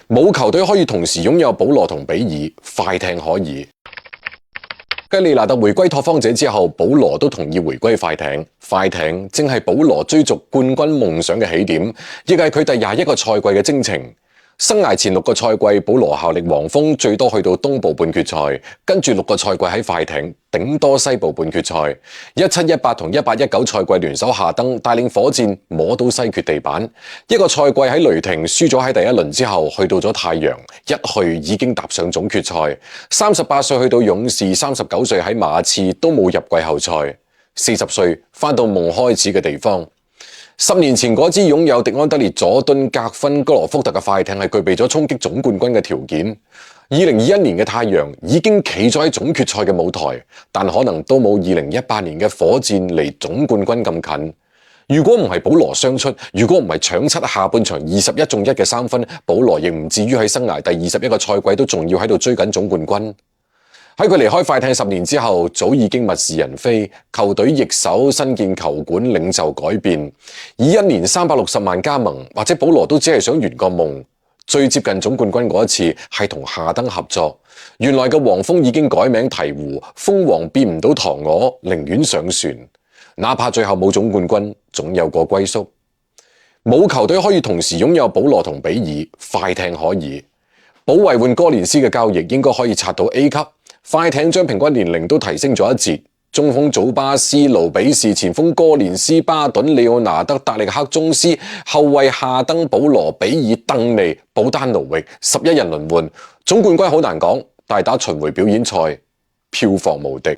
冇球隊可以同時擁有保羅同比爾，快艇可以。繼利拿特回歸拓荒者之後，保羅都同意回歸快艇。快艇正係保羅追逐冠軍夢想嘅起點，亦係佢第21個賽季嘅征程。生涯前6個賽季，保羅效力黃蜂，最多去到東部半決賽，跟住6個賽季喺快艇，頂多西部半決賽。17-18同18-19賽季聯手夏登，帶領火箭摸到西決地板。一個賽季喺雷霆輸咗喺第一輪之後，去到咗太陽，一去已經踏上總決賽。38歲去到勇士，39歲喺馬刺都冇入季後賽。40歲返到夢開始嘅地方。10年前嗰支擁有迪安德烈、佐敦、格芬、哥羅福特嘅快艇係具備咗衝擊總冠軍嘅條件。2021年嘅太陽已經企咗喺總決賽嘅舞台，但可能都冇2018年嘅火箭離總冠軍咁近。如果唔係保羅傷出，如果唔係搶7下半場21中1嘅3分，保羅亦唔至於喺生涯第21個賽季都仲要喺度追緊總冠軍。喺佢離開快艇10年之後，早已經物是人非，球隊易手，新建球館，領袖改變，以1年360萬加盟，或者保羅都只係想圓個夢。最接近總冠軍嗰一次係同夏登合作，原來嘅黃蜂已經改名鵜鶘，蜂王變唔到嫦娥，寧願上船，哪怕最後冇總冠軍，總有個歸宿。冇球隊可以同時擁有保羅同比爾，快艇可以。保衛換哥連斯嘅交易應該可以刷到 A 級。快艇將平均年齡都提升咗一截，中鋒祖巴斯、盧比士、前鋒哥連斯、巴頓、利奧拿德、達力克、宗斯，後衛夏登、保羅、比爾、鄧尼、保丹奴域，11人輪換，總冠軍好難講，但係打巡迴表演賽，票房無敵。